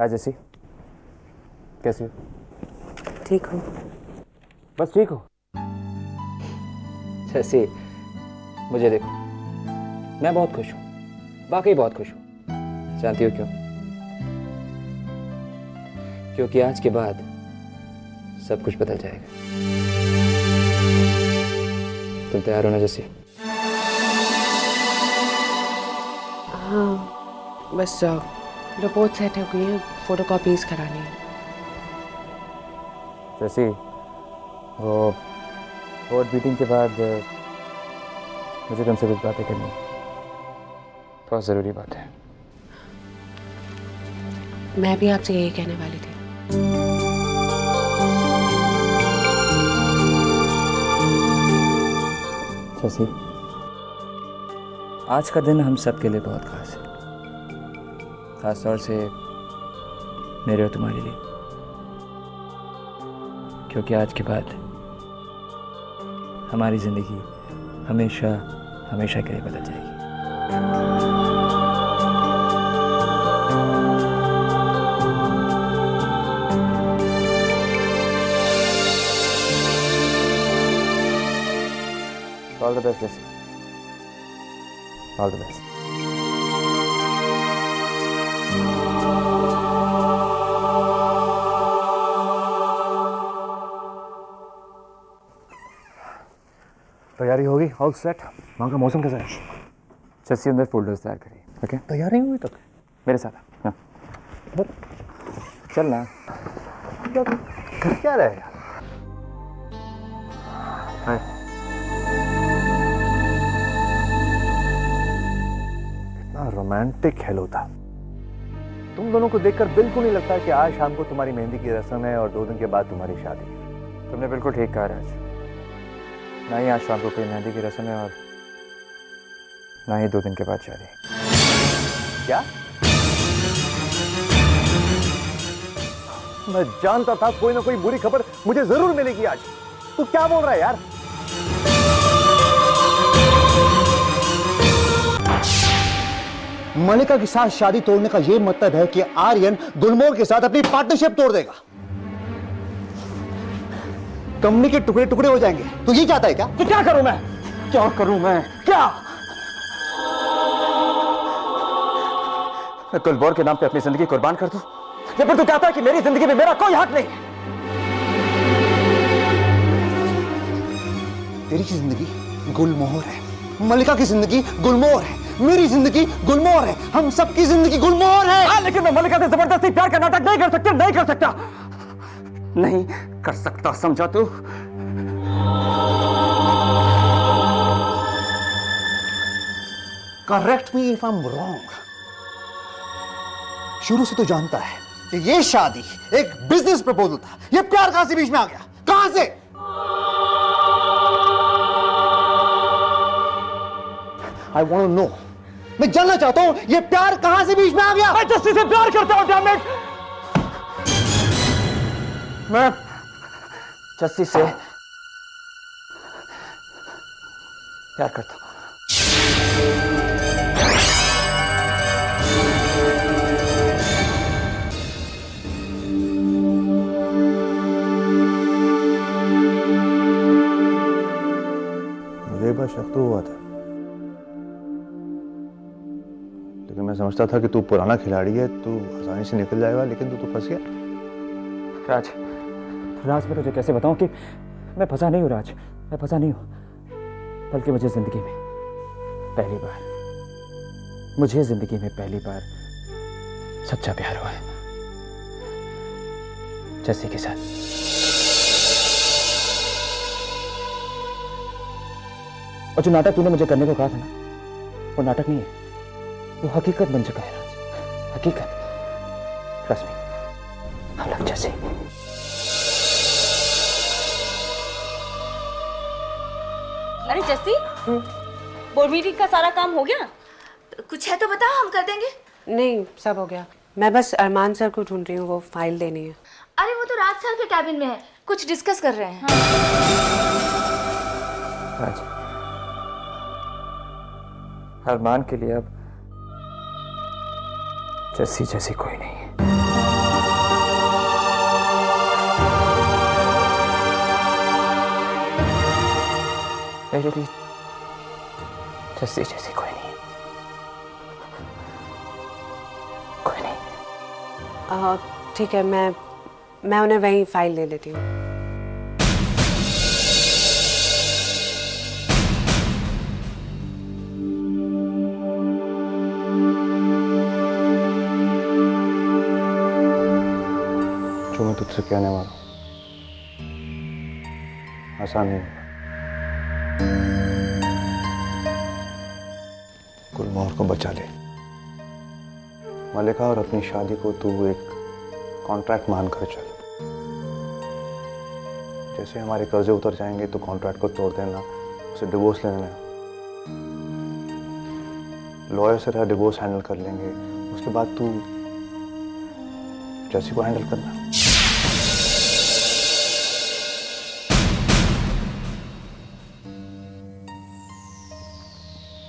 हाय जैसी, कैसी हो? ठीक हूँ। बस ठीक हो? जैसी, मुझे देखो, मैं बहुत खुश हूँ, वाकई बहुत खुश हूँ। जानती हो क्यों? क्योंकि आज के बाद सब कुछ बदल जाएगा। तुम तैयार हो ना जैसी? हाँ, बस रिपोर्ट सेट हो गई है, फोटो कॉपीज करानी है। जैसी, वो बोर्ड मीटिंग के बाद मुझे तुमसे कुछ बातें करनी है, बहुत ज़रूरी बात है। मैं भी आपसे यही कहने वाली थी। जैसी, आज का दिन हम सब के लिए बहुत खास है, खास तौर से मेरे और तुम्हारे लिए, क्योंकि आज के बाद हमारी ज़िंदगी हमेशा हमेशा के लिए बदल जाएगी। ऑल द बेस्ट जैसे, ऑल द बेस्ट। तैयारी होगी? All set? वहाँ का मौसम कैसा है? जैसे अंदर फोल्डर्स तैयार करिए। ओके, तैयार नहीं हुई तक? मेरे साथ आ। हाँ, चल ना। कर क्या रहा है यार? हाय। इतना रोमांटिक हेलो था। तुम दोनों को देखकर बिल्कुल नहीं लगता कि आज शाम को तुम्हारी मेहंदी की रस्म है और 2 दिन के बाद तुम्हारी शादी है। तुमने बिल्कुल ठीक कहा राज, ना ही आज शाम को कोई मेहंदी की रस्म है और ना ही 2 दिन के बाद शादी। क्या? मैं जानता था कोई ना कोई बुरी खबर मुझे जरूर मिलेगी आज। तू क्या बोल रहा है यार? मलिका के साथ शादी तोड़ने का यह मतलब है कि आर्यन गुलमोहर के साथ अपनी पार्टनरशिप तोड़ देगा। कंपनी के टुकड़े टुकड़े हो जाएंगे। तू ये चाहता है क्या? तो क्या करूं मैं? क्या करूं मैं? क्या? मैं गुलमोहर के नाम पे अपनी जिंदगी कुर्बान कर दूं? या फिर तू कहता है कि मेरी जिंदगी में मेरा कोई हक नहीं? तेरी की जिंदगी गुलमोहर है, मलिका की जिंदगी गुलमोहर है, मेरी जिंदगी गुलमोहर है, हम सबकी जिंदगी गुलमोहर है। हाँ, लेकिन मैं मलिका से जबरदस्ती प्यार का नाटक नहीं कर सकता, नहीं कर सकता, नहीं कर सकता, समझा तू? Correct me if I am wrong. शुरू से तो जानता है कि ये शादी एक बिजनेस प्रपोजल था। ये प्यार कहां से बीच में आ गया? कहां से? I want to know. मैं जानना चाहता हूं ये प्यार कहां से बीच में आ गया? मैं जस्सी से प्यार करता हूं, डैम इट। मैं जस्सी से प्यार करता हूं। मुझे एक बार शक तो हुआ था, लेकिन मैं समझता था कि तू पुराना खिलाड़ी है, तू आसानी से निकल जाएगा, लेकिन तू तो फंस गया। राज, राज मैं तुझे कैसे बताऊं कि मैं फंसा नहीं हूं राज, मैं फंसा नहीं हूं, बल्कि मुझे जिंदगी में पहली बार सच्चा प्यार हुआ है जस्सी के साथ। और जो नाटक तूने मुझे करने को कहा था ना, वो नाटक नहीं है, वो हकीकत बन चुका है राज, हकीकत। Trust me, I love Jassi. अरे जस्सी, बोर्ड मीटिंग का सारा काम हो गया? कुछ है तो बताओ, हम कर देंगे। नहीं, सब हो गया। मैं बस अरमान सर को ढूंढ रही हूँ, वो फाइल देनी है। अरे वो तो राज सर के कैबिन में है, कुछ डिस्कस कर रहे हैं। राज, अरमान के लिए अब जस्सी जैसी कोई नहीं है। मेरे लिए जस्सी जैसी कोई नहीं, कोई नहीं। ठीक है, मैं उन्हें वहीं फाइल ले लेती हूँ। जो मैं तुझसे कहने वाला हूं आसान नहीं होगा। गुलमोहर को बचा ले मलिका, और अपनी शादी को तू एक कॉन्ट्रैक्ट मानकर चल। जैसे हमारे कर्जे उतर जाएंगे तो कॉन्ट्रैक्ट को तोड़ देना, उसे डिवोर्स ले लेना, लॉयर से रहा डिवोर्स हैंडल कर लेंगे, उसके बाद तू जैसी को हैंडल करना।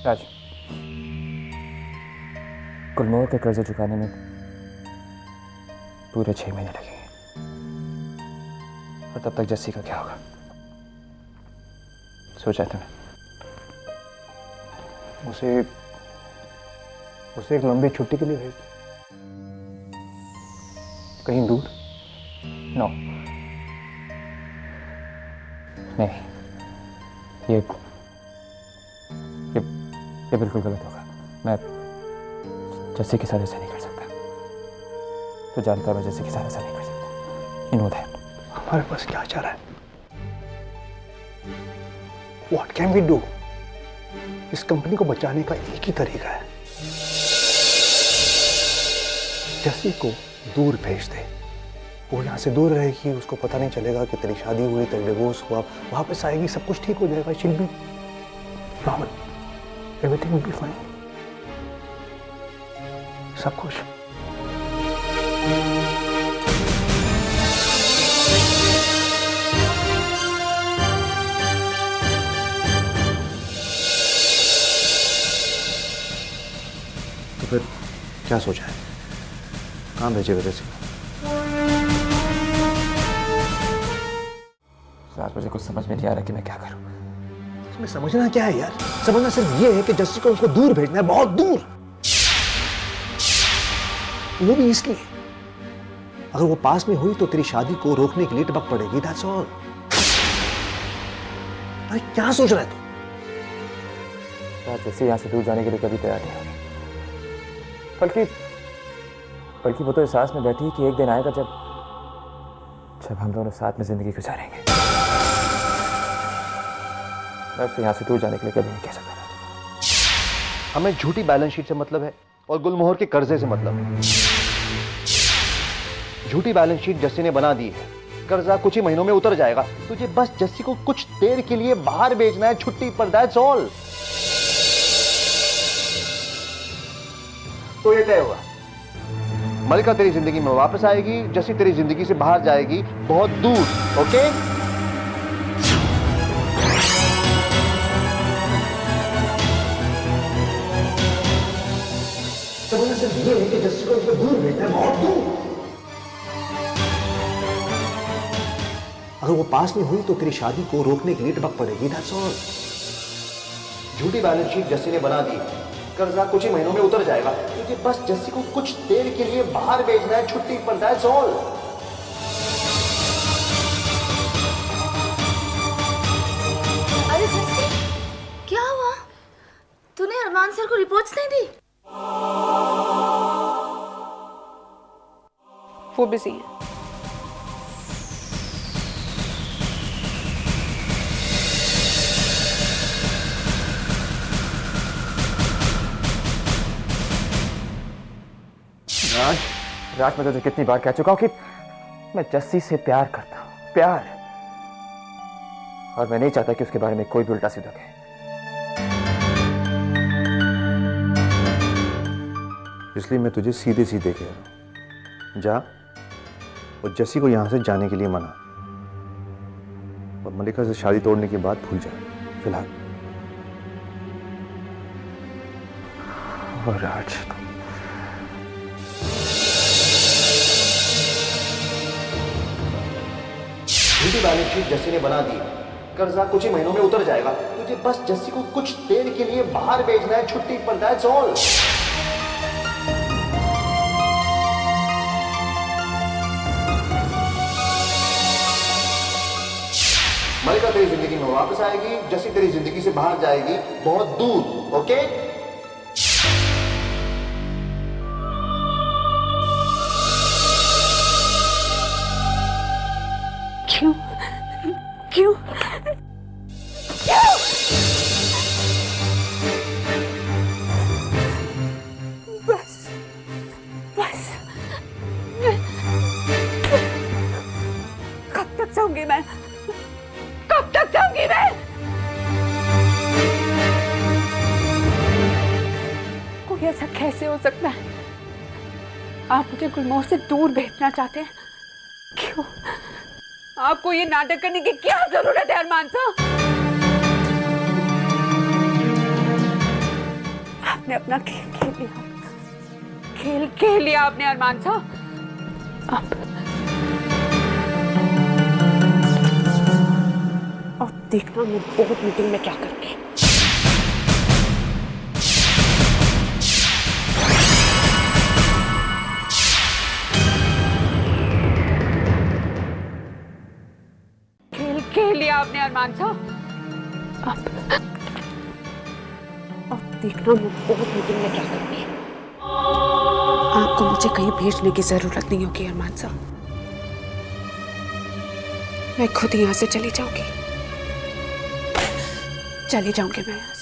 राज, गुलमोहर के कर्जे चुकाने में पूरे 6 महीने लगेंगे, और तब तक जस्सी का क्या होगा? सोचा तुमने? उसे एक लंबी छुट्टी के लिए भेज दो, कहीं दूर। नो, नहीं, ये बिल्कुल गलत होगा। मैं जस्सी के साथ ऐसा नहीं कर सकता। तो जानता, मैं जस्सी के साथ ऐसा नहीं कर सकता। You know that. हमारे पास क्या चारा है? What can we do? इस कंपनी को बचाने का एक ही तरीका है, जस्सी को दूर भेज दे। वो यहाँ से दूर रहेगी, उसको पता नहीं चलेगा कि तेरी शादी हुई, तेरा डिवोर्स हुआ, वापस आएगी, सब कुछ ठीक हो जाएगा। She'll be normal. Everything will be fine. सब कुछ। तो फिर क्या सोचा है? कहाँ भेजेगा जैसे? 7 बजे कुछ समझ में नहीं आ रहा कि मैं क्या करूं। इसमें समझना क्या है यार? समझना सिर्फ ये है कि जस्सी को उसको दूर भेजना है, बहुत दूर। वो भी इसलिए, अगर वो पास में हुई तो तेरी शादी को रोकने के लिए टपक पड़ेगी। That's all. अरे क्या सोच रहा है तू? जस्सी यहाँ से दूर जाने के लिए कभी तैयार नहीं होगी। बल्कि वो तो एहसास में बैठी है कि एक दिन आएगा जब हम दोनों साथ में जिंदगी गुजारेंगे। मैं उससे यहाँ से दूर जाने के लिए कभी नहीं कह सकता। हमें झूठी बैलेंस शीट से मतलब है और गुलमोहर के कर्जे से मतलब है। झूठी बैलेंस शीट जस्सी ने बना दी है, कर्जा कुछ ही महीनों में उतर जाएगा। तुझे बस जस्सी को कुछ देर के लिए बाहर भेजना है छुट्टी पर। That's all. तो ये तय हुआ, मलिका तेरी जिंदगी में वापस आएगी, जस्सी तेरी जिंदगी से बाहर जाएगी, बहुत दूर। ओके? समझना सिर्फ ये है कि जस्सी को उसको दूर भेजना है, बहुत दूर। अगर वो पास में हुई तो तेरी शादी को रोकने के लिए टपक पड़ेगी। That's all. झूठी बैलेंस शीट जस्सी ने बना दी, कर्जा कुछ ही महीनों में उतर जाएगा। तुझे बस जस्सी को कुछ देर के लिए बाहर भेजना है छुट्टी पर। That's all. अरे जस्सी, क्या हुआ? तूने अरमान सर को रिपोर्ट्स नहीं दी? वो बिजी है। राज, मैं तुझे कितनी बार कह चुका हूं कि मैं जस्सी से प्यार करता हूं, प्यार। और मैं नहीं चाहता कि उसके बारे में कोई भी उल्टा सीधा कहे। इसलिए मैं तुझे सीधे सीधे कह रहा हूं, जा और जस्सी को यहां से जाने के लिए मना, और मलिका से शादी तोड़ने की बात भूल जा फिलहाल। और राज, झूठी बैलेंस शीट जस्सी ने बना दी, कर्जा कुछ ही महीनों में उतर जाएगा। तुझे मुझे बस जस्सी को कुछ देर के लिए बाहर भेजना है छुट्टी पर, दैट्स ऑल। मलिका तेरी जिंदगी में वापस आएगी, जस्सी तेरी जिंदगी से बाहर जाएगी, बहुत दूर, ओके? क्यों क्यों बस बस कब तक जाऊंगी मैं, कब तक जाऊंगी मैं? कोई ऐसा कैसे हो सकता है? आप मुझे गुलमोहर से दूर भेजना चाहते हैं? क्यों? आपको ये नाटक करने की क्या जरूरत है अरमान साहब? आपने अपना खेल खेल लिया, खेल खेल लिया आपने अरमान साहब। अब देखना मैं बोर्ड मीटिंग में क्या करूंगी। खेल लिया आपने अरमान साहब। अब देखना मैं बोर्ड मीटिंग में क्या करूंगी। आपको मुझे कहीं भेजने की जरूरत नहीं होगी अरमान साहब, मैं खुद यहां से चली जाऊंगी, चली जाऊंगी मैं यहां से।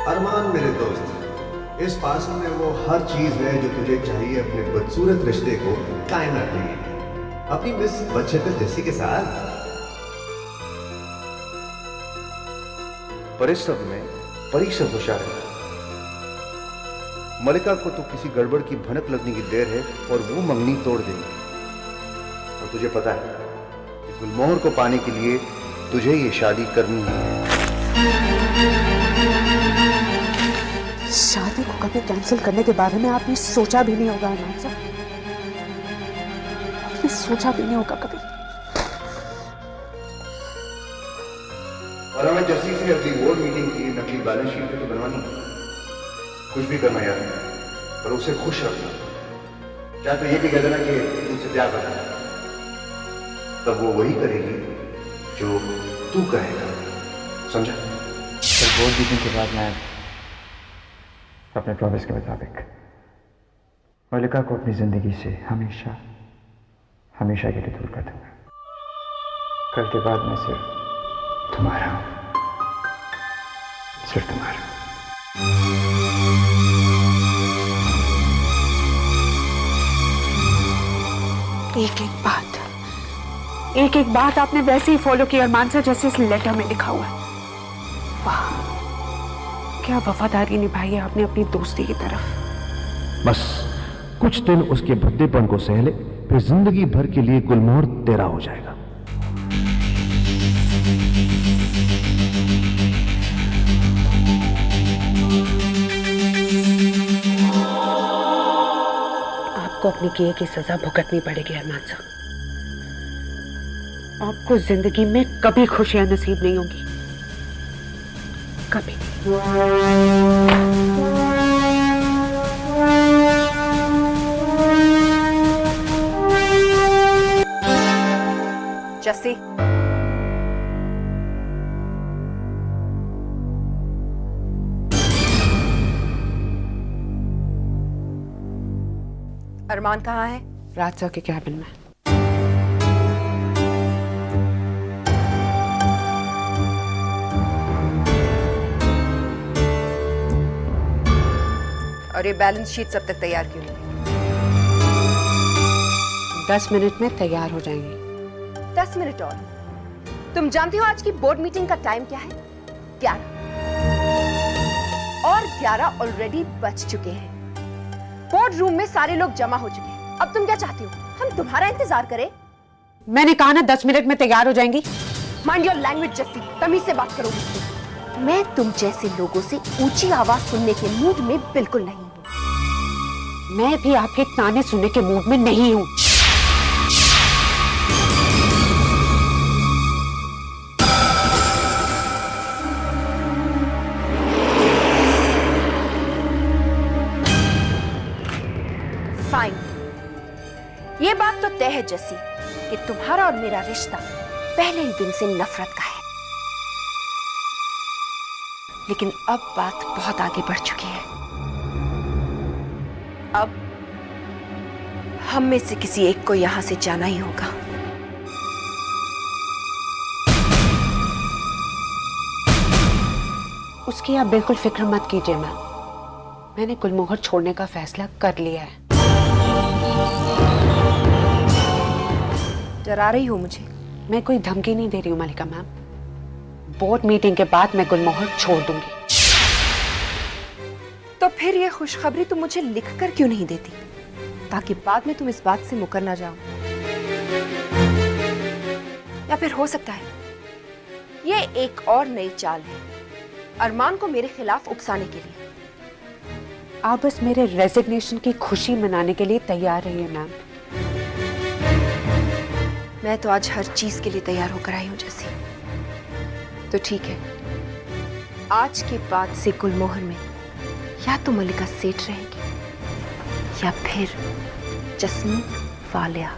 अरमान मेरे दोस्त, इस पासल में वो हर चीज है जो तुझे चाहिए अपने बदसूरत रिश्ते को कायम रखने के लिए, अपनी मिस बदशकल जस्सी के साथ। पर इस सब में परी से होशियार है। मलिका को तो किसी गड़बड़ की भनक लगने की देर है और वो मंगनी तोड़ देगी। और तुझे पता है कि गुलमोहर को पाने के लिए तुझे ये शादी करनी है। शादी को कभी कैंसिल करने के बारे में आपने सोचा भी नहीं होगा अरमान साहब, आपने सोचा भी नहीं होगा कभी। और हमें जस्सी से अपनी बोर्ड मीटिंग की नकली बैलेंस शीट तो बनवानी है। कुछ भी करना यार, पर उसे खुश रखना। चाहे तो ये भी कह देना कि तुझसे प्यार करना है, तब वो वही करेगी जो तू कहेगा, समझा? बोर्ड मीटिंग के बाद मैं अपने प्रॉमिस के मुताबिक मलिका को अपनी जिंदगी से हमेशा हमेशा के लिए दूर कर दूंगा। कल के बाद मैं सिर्फ तुम्हारा हूं, सिर्फ तुम्हारा। एक एक बात आपने वैसे ही फॉलो की अरमान से जैसे इस लेटर में लिखा हुआ है। वाह, क्या वफादारी निभाई है आपने अपनी दोस्ती की तरफ। बस कुछ दिन उसके भद्देपन को सह ले, फिर जिंदगी भर के लिए गुलमोहर तेरा हो जाएगा। आपको अपने किए की सजा भुगतनी पड़ेगी अरमान साहब। आपको जिंदगी में कभी खुशियां नसीब नहीं होंगी, कभी। जस्सी, अरमान कहाँ है? राज सर के कैबिन में। और ये बैलेंस शीट सब तक तैयार क्यों नहीं? 10 मिनट में तैयार हो जाएंगी। 10 मिनट और? तुम जानती हो आज की बोर्ड मीटिंग का टाइम क्या है? 11 और 11 ऑलरेडी बज चुके हैं। बोर्ड रूम में सारे लोग जमा हो चुके हैं। अब तुम क्या चाहती हो, हम तुम्हारा इंतजार करें? मैंने कहा ना 10 मिनट में तैयार हो जाएंगी। माइंड योर लैंग्वेज जस्सी, तमीज से बात करो। मैं तुम जैसे लोगों से ऊंची आवाज सुनने के मूड में बिल्कुल नहीं हूं। मैं भी आपके ताने सुनने के मूड में नहीं हूं। फाइन, ये बात तो तय है जस्सी कि तुम्हारा और मेरा रिश्ता पहले ही दिन से नफरत का है। लेकिन अब बात बहुत आगे बढ़ चुकी है। अब हम में से किसी एक को यहां से जाना ही होगा। उसकी आप बिल्कुल फिक्र मत कीजिए मैम, मैंने गुलमोहर छोड़ने का फैसला कर लिया है। डरा रही हो मुझे? मैं कोई धमकी नहीं दे रही हूँ मलिका मैम। बोर्ड मीटिंग के बाद मैं गुलमोहर छोड़ दूंगी। तो फिर ये खुशखबरी तुम मुझे लिखकर क्यों नहीं देती, ताकि बाद में तुम इस बात से मुकर ना जाओ? या फिर हो सकता है ये एक और नई चाल है अरमान को मेरे खिलाफ उकसाने के लिए। आप बस मेरे रेजिग्नेशन की खुशी मनाने के लिए तैयार रहिए मैम। मैं तो आज हर चीज के लिए तैयार होकर आई हूं जैसी। तो ठीक है, आज के बाद से गुलमोहर में या तो मलिका सेठ रहेगी या फिर जसमीत वालिया।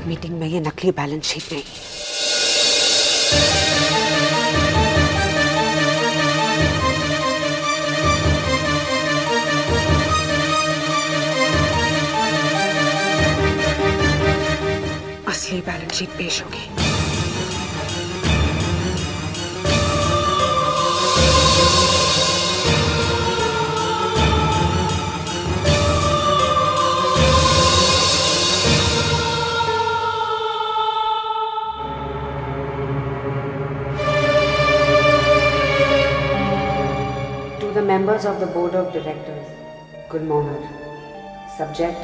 मीटिंग में ये नकली बैलेंस शीट नहीं। असली बैलेंस शीट पेश होगी। Members of the Board of Directors, Gulmohar. Subject,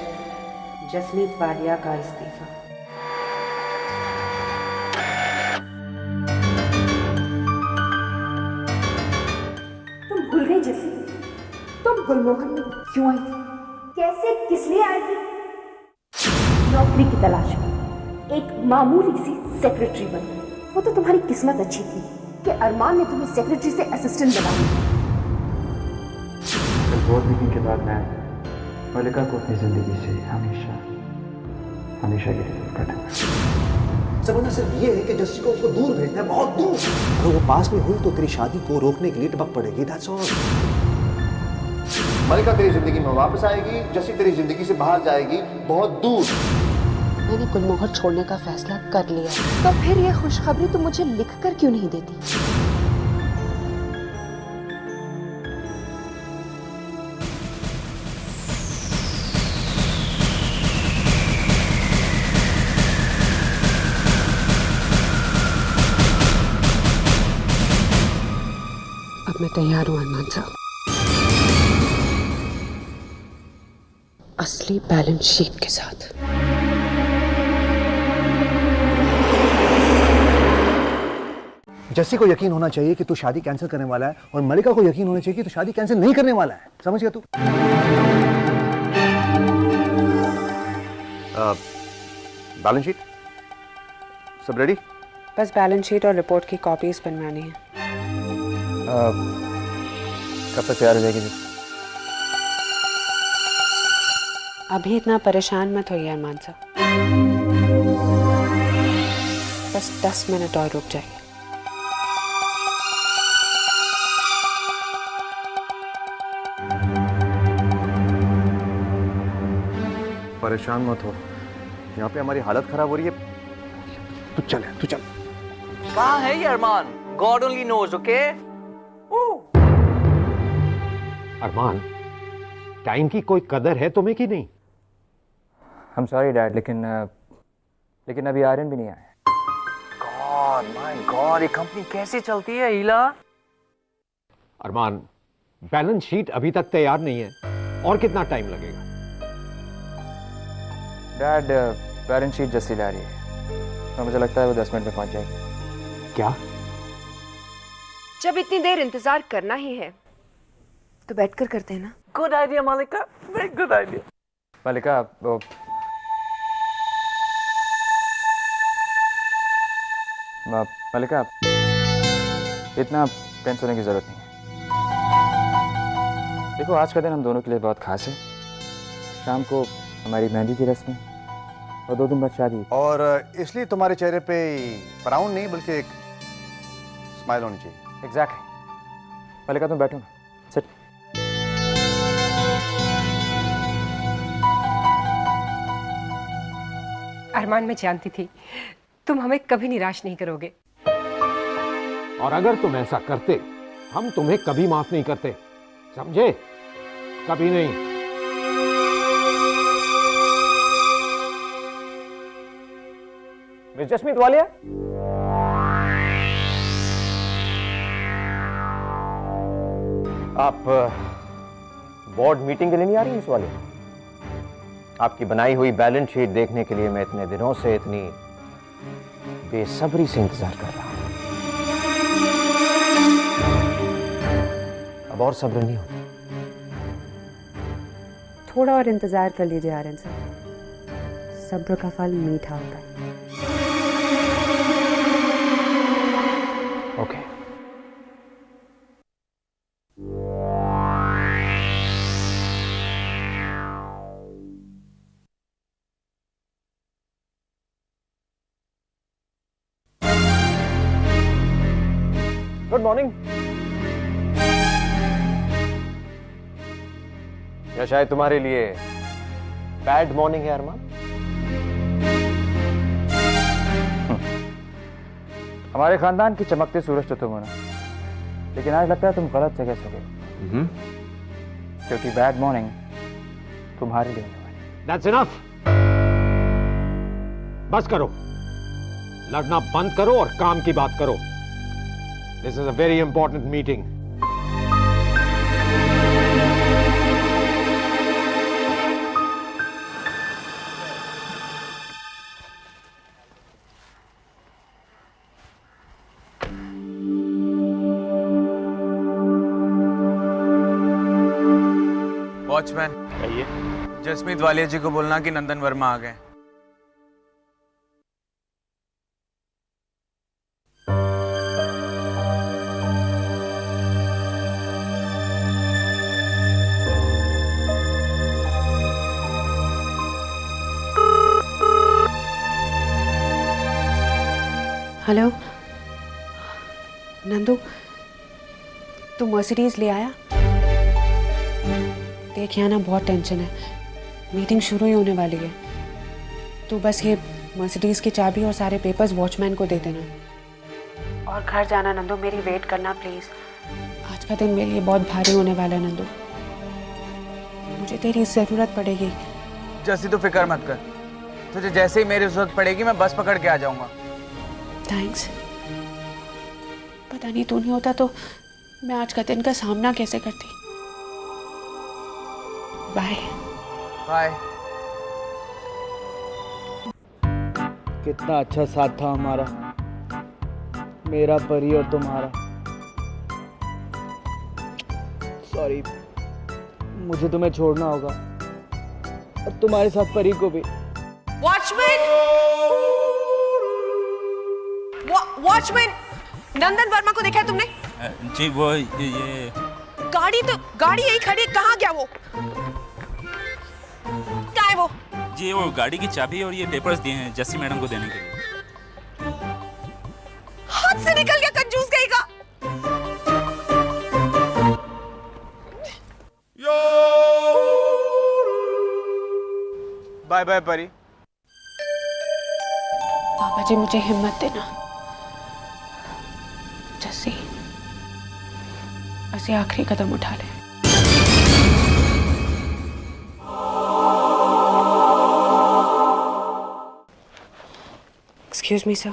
Jasmeet Walia का इस्तीफा। तुम भूल गई जैसी, तुम गुलमोहर में क्यों आई थी? कैसे, किस लिए आई थी? नौकरी की तलाश में एक मामूली सी सेक्रेटरी बनी। वो तो तुम्हारी किस्मत अच्छी थी कि अरमान ने तुम्हें सेक्रेटरी से असिस्टेंट बना दिया। बोर्ड मीटिंग के बाद मैं मलिका को अपनी जिंदगी से हमेशा हमेशा के लिए दूर कर दूंगा। समझना सिर्फ ये है कि जस्सी को उसको दूर भेजना है, बहुत दूर। अगर वो पास में हुई तो तेरी शादी को रोकने के लिए टपक पड़ेगी। That's all। मलिका तेरी जिंदगी में वापस आएगी, जस्सी तेरी जिंदगी से बाहर जाएगी, बहुत दूर। मैंने गुलमोहर छोड़ने का फैसला कर लिया। तो फिर ये खुशखबरी तुम मुझे लिखकर क्यों नहीं देती? अब मैं तैयार हूं अरमान साहब, असली बैलेंस शीट के साथ। जस्सी को यकीन होना चाहिए कि तू शादी कैंसिल करने वाला है, और मलिका को यकीन होना चाहिए कि तू शादी कैंसिल नहीं करने वाला है। समझ गया तू? बैलेंस शीट सब रेडी? बस बैलेंस शीट और रिपोर्ट की कॉपीज बनवानी है। कब तक तैयार हो जाएगी? अभी इतना परेशान मत होइए अरमान साहब, बस 10 मिनट और रुक जाइए। परेशान मत हो, यहाँ पे हमारी हालत खराब हो रही है। तू चल, तू चल। कहाँ है ये Arman? God only knows, okay? Arman, time की कोई कदर है तुम्हें कि नहीं? आई एम सॉरी डैड, लेकिन अभी आर्यन भी नहीं आया। गॉड, माय गॉड, ये कंपनी कैसे चलती है हीला? अरमान, बैलेंस शीट अभी तक तैयार नहीं है और कितना टाइम लगेगा? डैड, बैलेंस शीट जस्सी ला रही है और मुझे लगता है वो 10 मिनट में पहुंच जाएगी। क्या? जब इतनी देर इंतजार करना ही है तो बैठकर करते हैं ना। गुड आइडिया मालिका, वेरी गुड आइडिया। मलिका, वो मलिका, इतना टेंस होने की जरूरत नहीं है। देखो, आज का दिन हम दोनों के लिए बहुत खास है। शाम को हमारी मेहंदी की रस्म है और 2 दिन बाद शादी। और इसलिए तुम्हारे चेहरे पे फ्राउन नहीं बल्कि एक स्माइल होनी चाहिए। एग्जैक्टली। मलिका, तुम बैठो ना, सिट। अरमान, मैं जानती थी तुम हमें कभी निराश नहीं करोगे। और अगर तुम ऐसा करते, हम तुम्हें कभी माफ नहीं करते, समझे? कभी नहीं। मिस जसमीत वालिया, आप बोर्ड मीटिंग के लिए नहीं आ रही मिस वालिया? आपकी बनाई हुई बैलेंस शीट देखने के लिए मैं इतने दिनों से इतनी बेसब्री से इंतजार कर रहा हूं। अब और सब्र नहीं हो। थोड़ा और इंतजार कर लीजिए आर्यन साहब, सब्र का फल मीठा होता है। ओके। Good morning. या शायद तुम्हारे लिए बैड मॉर्निंग है अरमान? हमारे खानदान की चमकते सूरज तो तुम हो ना, लेकिन आज लगता है तुम गलत जगह से गए, क्योंकि बैड मॉर्निंग तुम्हारे लिए होने वाली है। That's enough. बस करो, लड़ना बंद करो और काम की बात करो। This is a very important meeting. Watchman, Jasmeet Walia ji को बोलना कि नंदन वर्मा आ गए। हेलो नंदू, तू मर्सिडीज ले आया? देख यहाँ ना बहुत टेंशन है, मीटिंग शुरू ही होने वाली है। तू बस ये मर्सिडीज की चाबी और सारे पेपर्स वॉचमैन को दे देना और घर जाना। नंदू, मेरी वेट करना प्लीज। आज का दिन मेरे लिए बहुत भारी होने वाला है नंदू, मुझे तेरी जरूरत पड़ेगी। जैसी तू फिक्र मत कर, तुझे जैसे ही मेरी जरूरत पड़ेगी मैं बस पकड़ के आ जाऊंगा। थैंक्स। पता नहीं तू नहीं होता तो मैं आज का दिन का सामना कैसे करती। Bye bye. कितना अच्छा साथ था हमारा, मेरा परी और तुम्हारा। सॉरी, मुझे तुम्हें छोड़ना होगा और तुम्हारे साथ परी को भी। वॉचमैन! वॉचमैन! नंदन वर्मा को देखा है तुमने? जी वो ये गाड़ी यही खड़ी है, कहाँ गया वो? जी वो गाड़ी की चाबी और ये पेपर्स दिए हैं जस्सी मैडम को देने के लिए। हाथ से निकल गया कंजूस गई का। बाय बाय परी। पापा जी मुझे हिम्मत देना। जस्सी बस ये आखिरी कदम उठा ले। Excuse me sir.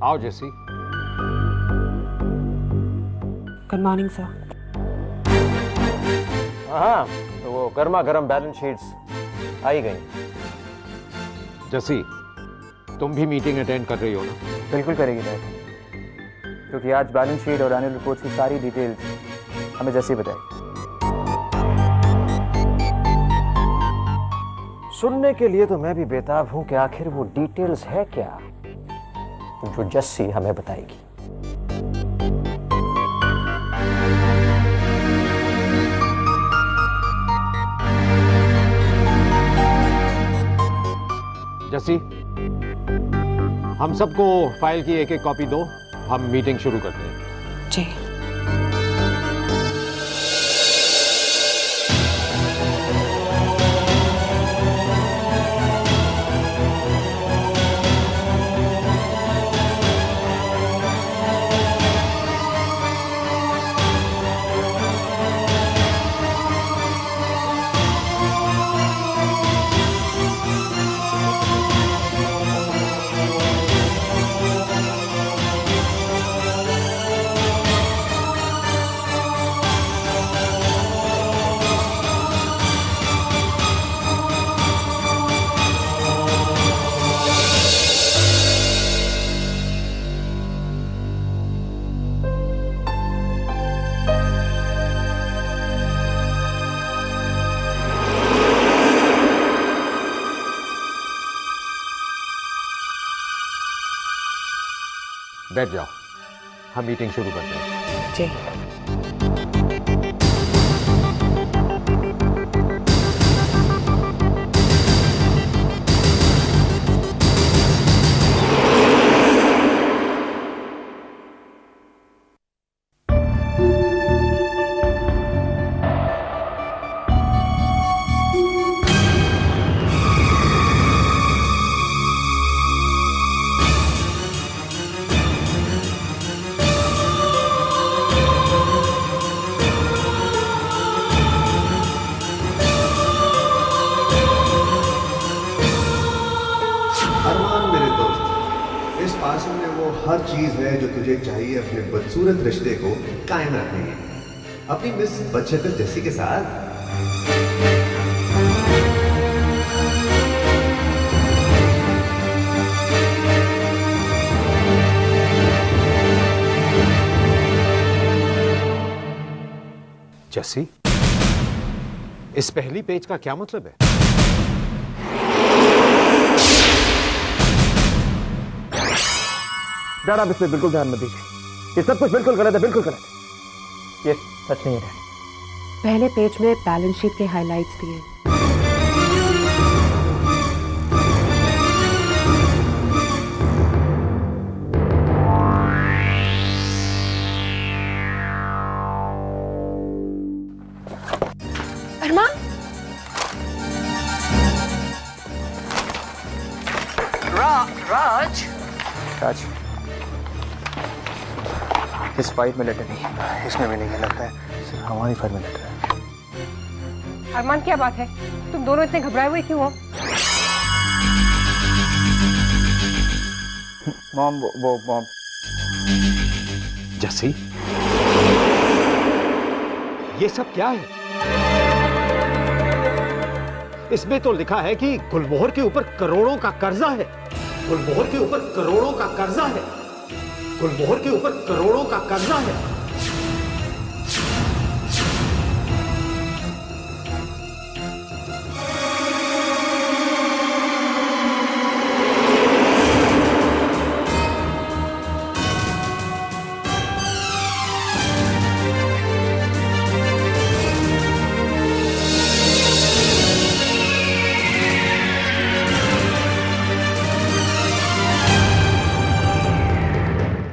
आओ जैसी। Good morning sir. हाँ, तो वो गर्मा गर्म बैलेंस शीट्स आई गई। जैसी तुम भी मीटिंग अटेंड कर रही हो ना? बिल्कुल करेगी डैड, क्योंकि आज बैलेंस शीट और एनुअल रिपोर्ट की सारी डिटेल्स हमें जैसे बताई। सुनने के लिए तो मैं भी बेताब हूं कि आखिर वो डिटेल्स है क्या जो जस्सी हमें बताएगी। जस्सी, हम सबको फाइल की एक एक कॉपी दो, हम मीटिंग शुरू करते हैं। जी। बैठ जाओ, हम मीटिंग शुरू करते हैं। जी। हर चीज है जो तुझे चाहिए अपने बदसूरत रिश्ते को कायम रखने के लिए अपनी मिस बदशक्ल जस्सी के साथ। जस्सी, इस पहली पेज का क्या मतलब है? डैड आप इसमें बिल्कुल ध्यान मत दीजिए, ये सब कुछ बिल्कुल गलत है, बिल्कुल गलत। ये सच नहीं है डैड। पहले पेज में बैलेंस शीट के हाइलाइट्स दिए। अरमान, राज राज, इस फाइल में लेटर नहीं, इसमें भी नहीं है, लगता है सिर्फ हमारी फाइल में लेटर है। अरमान क्या बात है, तुम दोनों इतने घबराए हुए क्यों हो? मॉम, वो मॉम। जस्सी, ये सब क्या है? इसमें तो लिखा है कि गुलमोहर के ऊपर करोड़ों का कर्जा है। गुलमोहर के ऊपर करोड़ों का कर्जा है। गुलमोहर के ऊपर करोड़ों का कर्जा है।